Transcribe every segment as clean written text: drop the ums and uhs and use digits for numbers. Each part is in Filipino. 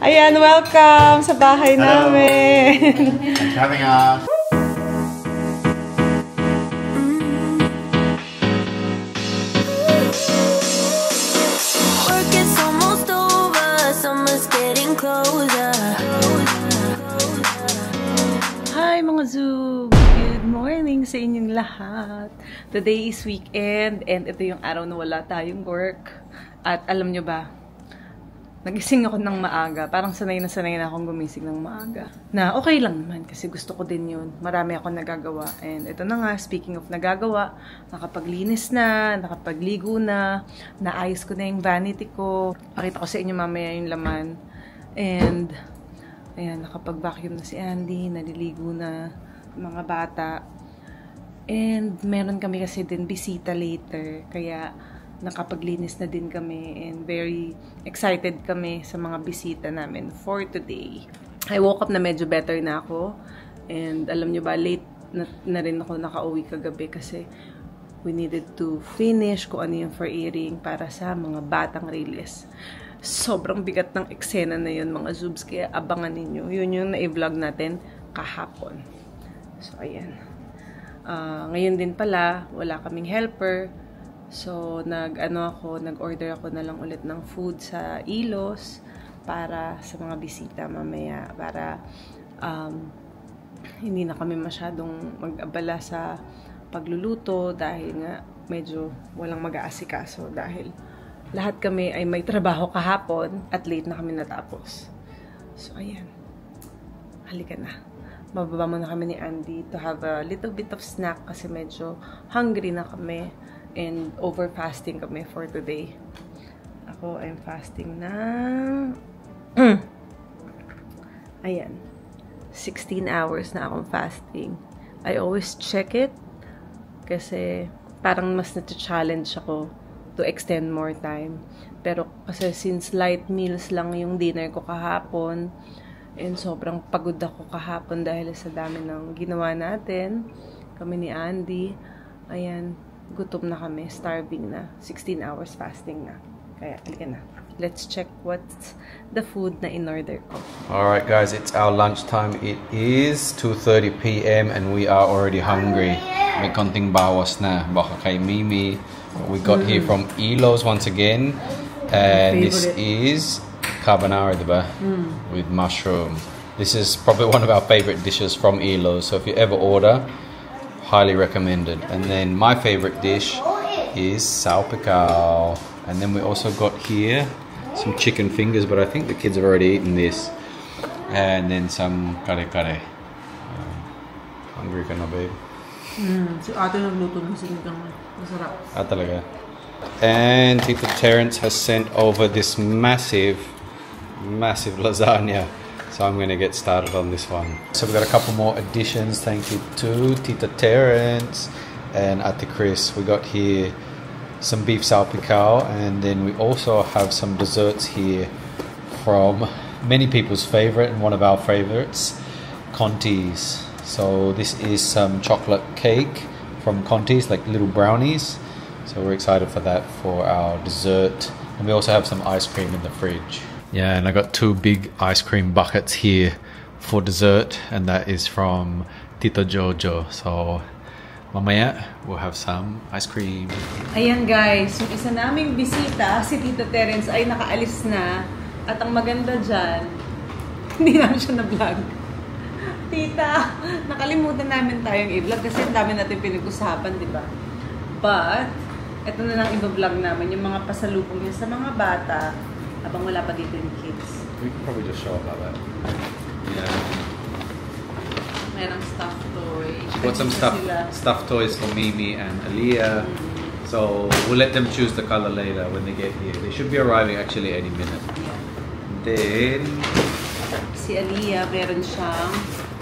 Ayan, welcome sa bahay namin. Thanks for having us. Work is almost over, summer's getting closer. Hi mga Zoom! Good morning sa inyong lahat. Today is weekend and ito yung araw na wala tayong work. At alam nyo ba, nagising ako ng maaga. Parang sanay na akong gumising ng maaga. Na okay lang naman kasi gusto ko din yun. Marami akong nagagawa. And ito na nga, speaking of nagagawa, nakapaglinis na, nakapagligo na, naayos ko na yung vanity ko. Pakita ko sa inyo mamaya yung laman. And ayan, nakapag-vacuum na si Andy, naliligo na mga bata. And meron kami kasi din bisita later. Kaya nakapaglinis na din kami and very excited kami sa mga bisita namin for today. I woke up na medyo better na ako and alam nyo ba, late na rin ako nakauwi kagabi kasi we needed to finish kung ano yung for airing para sa mga batang release. Sobrang bigat ng eksena na yun mga Zoobs, kaya abangan ninyo. Yun yung na-vlog natin kahapon. So ayan. Ngayon din pala, wala kaming helper. So, nag-order ako na lang ulit ng food sa Ilos para sa mga bisita mamaya. Para hindi na kami masyadong mag-abala sa pagluluto dahil nga medyo walang mag-aasikaso dahil lahat kami ay may trabaho kahapon at late na kami natapos. So, ayan. Halika na. Bababa muna kami ni Andy to have a little bit of snack kasi medyo hungry na kami. And over fasting kami for today. Ako I'm fasting na ayan, 16 hours na akong fasting. I always check it kasi parang mas na-challenge ako to extend more time. Pero kasi since light meals lang yung dinner ko kahapon and sobrang pagod ako kahapon dahil sa dami ng ginawa natin, kami ni Andy, ayan, gutom na kami, starving na. 16 hours fasting na. Kaya, halika na. Let's check what's the food na in-order ko. Alright guys, it's our lunchtime. It is 2:30 p.m. and we are already hungry. May konting bawas na. Baka kay Mimi. We got here from Ilos once again. And this is carbonara, diba? With mushroom. This is probably one of our favorite dishes from Ilos. So if you ever order, highly recommended. And then my favorite dish is salpicao. And then we also got here some chicken fingers, but I think the kids have already eaten this. And then some kare-kare. Hungry ka na, babe? Si ate nagluto ng sinigang. Masarap. Ah, talaga. And Tito Terence has sent over this massive lasagna. So I'm going to get started on this one. So we've got a couple more additions. Thank you to Tita Terence and Ate Chris. We got here some beef salpicao, and then we also have some desserts here from many people's favorite and one of our favorites, Conti's. So this is some chocolate cake from Conti's, like little brownies. So we're excited for that for our dessert. And we also have some ice cream in the fridge. Yeah, and I got 2 big ice cream buckets here for dessert, and that is from Tito Jojo. So, mamaya, we'll have some ice cream. Ayan guys, yung isa naming bisita, si Tito Terence, ay nakaalis na. At ang maganda dyan, hindi namin siya na-vlog. Tita, nakalimutan namin tayong i-vlog kasi ang dami natin pinag-usapan, di ba? But, ito na lang i-vlog namin, yung mga pasalubong niya sa mga bata, habang wala pa dito yung kids. We can probably just show about that. Yeah. Merong stuffed toys. Got some stuffed toys for Mimi and Aliyah. So we'll let them choose the color later when they get here. They should be arriving actually any minute. Then Si Aliyah, meron siyang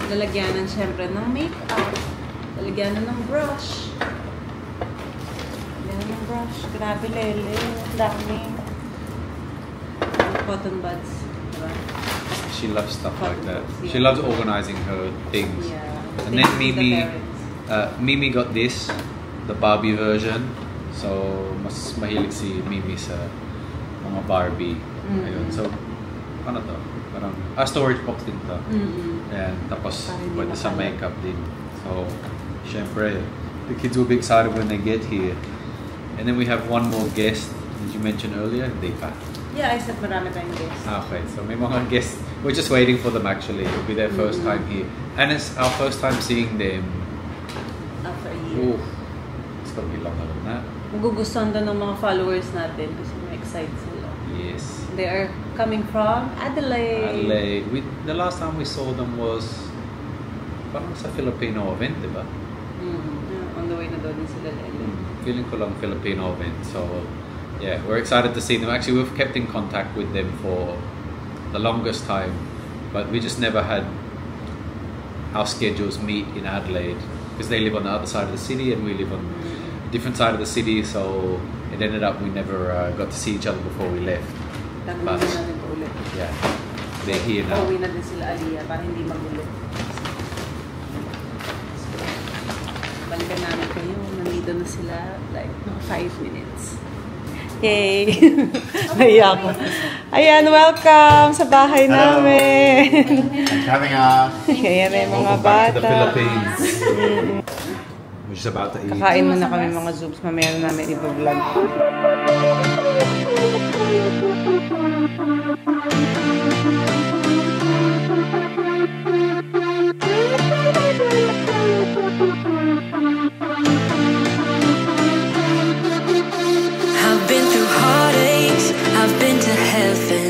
lalagyanan syempre ng makeup. Lalagyanan ng brush. Lalagyanan ng brush. Grabe, lele. Dami. Cotton buds, diba? she loves stuff like that. She loves organizing her things. Yeah. And then Mimi got this, the Barbie version. So mas mahilig si Mimi sa mga Barbie. Ayun. So ano to? parang, storage box din to. And tapos, pwede sa makeup din. So, syempre, the kids will be excited when they get here. And then we have one more guest, as you mentioned earlier, Hindi pa. Yeah, I said marami tayong guests. Okay, so may mga guests. We're just waiting for them actually. It'll be their first time here. And it's our first time seeing them. After a year. Ooh, it's gonna be longer than that. Magugustuhan daw ng mga followers natin kasi excited sila. Yes. They are coming from Adelaide. Adelaide. The last time we saw them was parang sa Filipino event, di ba? On the way na daw din sila Lele. Feeling ko lang Filipino event. So, yeah, we're excited to see them. Actually, we've kept in contact with them for the longest time, but we just never had our schedules meet in Adelaide because they live on the other side of the city and we live on different side of the city, so it ended up we never got to see each other before we left. But, yeah, they're here now. Pauwi na din sila Aliyah para hindi magulo. Balikan namin kayo. Nandito na sila like 5 minutes. Yay! Naiyak ko. Ayan, welcome sa bahay namin. Thanks for having us. Ayan yung mga Welcome back to the bata. Philippines. We're just about to eat. Kakain muna kami mga Zoobs. Mamaya na namin i-vlog. I've been through heartaches, I've been to heaven.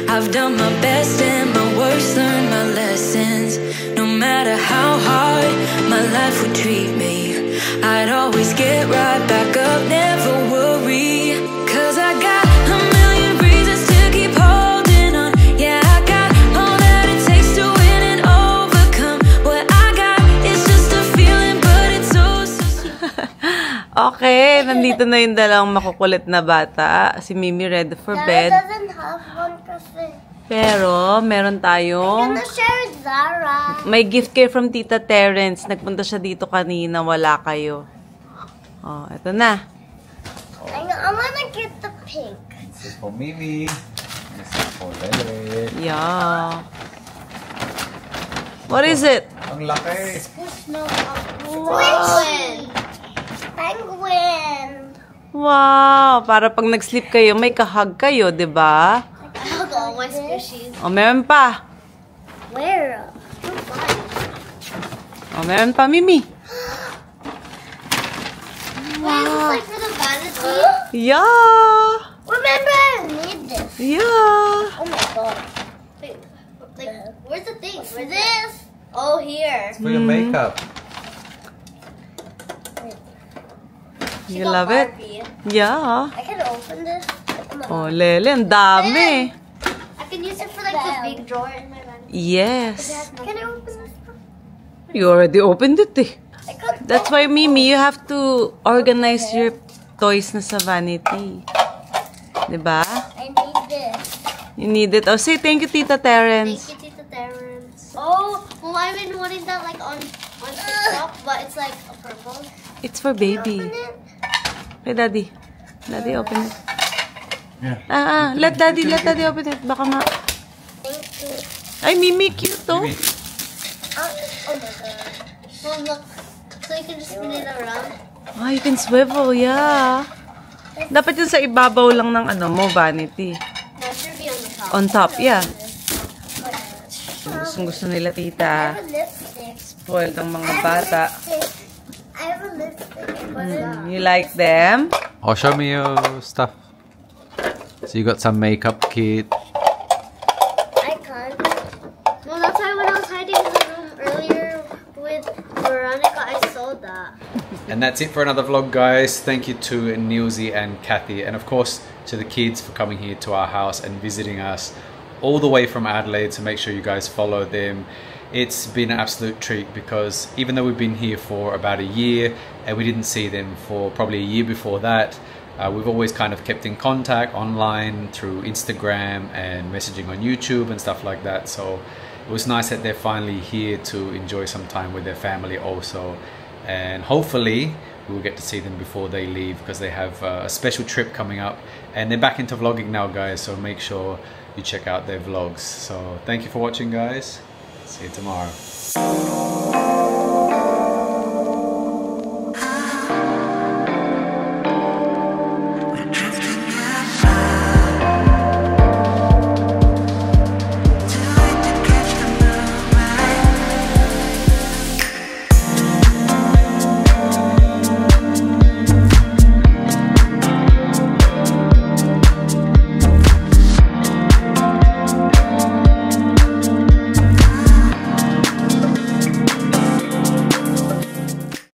I've done my best and my worst, learned my lessons. No matter how hard my life would treat me, I'd always get right back up, never worry. 'Cause I got a million reasons to keep holding on. Yeah, I got all that it takes to win and overcome. What I got is just a feeling, but it's so Okay, nandito na yung dalawang makukulit na bata. Si Mimi ready for bed. doesn't have one kasi. Pero, meron tayong... Gonna share with Zara. May gift kayo from Tita Terence. Nagpunta siya dito kanina. Wala kayo. Oh, eto na. I wanna get the pink. This is for Mimi. This is for Lele. Yeah. What is it? Ang laki. Penguin. Penguin. Wow! Para pag nag-sleep kayo, may kahag kayo, di ba? Look, all my squishies. O, meron pa. Where? O, meron pa, Mimi. Wait, is this like for the vanity? Yeah! Remember, I need this. Yeah! Oh my god. Wait, like, where's the thing? Where's this? Oh, here. For your makeup. You love it? Barbie. Yeah. I can open this. Oh, Lele, ang dami. I can use it for like the big drawer in my vanity. Yes. Can I open this? You already opened it eh. I can't. That's why, Mimi, you have to organize your toys na sa vanity. Diba? I need this. You need it. Oh, say thank you, Tita Terence. Thank you, Tita Terence. Oh, well, I've been wanting that like on TikTok, but it's like a purple. It's for baby. Open it. Hey, Daddy. Daddy, open it. Yeah. Let Daddy open it. Baka ma... Thank you. Ay, Mimi, cute to. Oh my god. Well, look. So you can just spin it around. Ah, you can swivel, yeah. Dapat yun sa ibabaw lang ng ano mo, vanity. That should be on the top. On top, yeah. Gusto nila, I tita. have a lipstick. Spoiled ang mga bata. I have a lipstick. You like them? Oh, show me your stuff. So you got some makeup kit. I can't. Well, that's why when I was hiding in the room earlier with Veronica, I saw that. And that's it for another vlog, guys. Thank you to Nilsy and Kathy, and of course to the kids for coming here to our house and visiting us all the way from Adelaide. So make sure you guys follow them. It's been an absolute treat because even though we've been here for about a year and we didn't see them for probably a year before that, we've always kind of kept in contact online through Instagram and messaging on YouTube and stuff like that. So it was nice that they're finally here to enjoy some time with their family also. And hopefully we'll get to see them before they leave because they have a special trip coming up. And they're back into vlogging now, guys. So make sure you check out their vlogs. So thank you for watching, guys. See you tomorrow.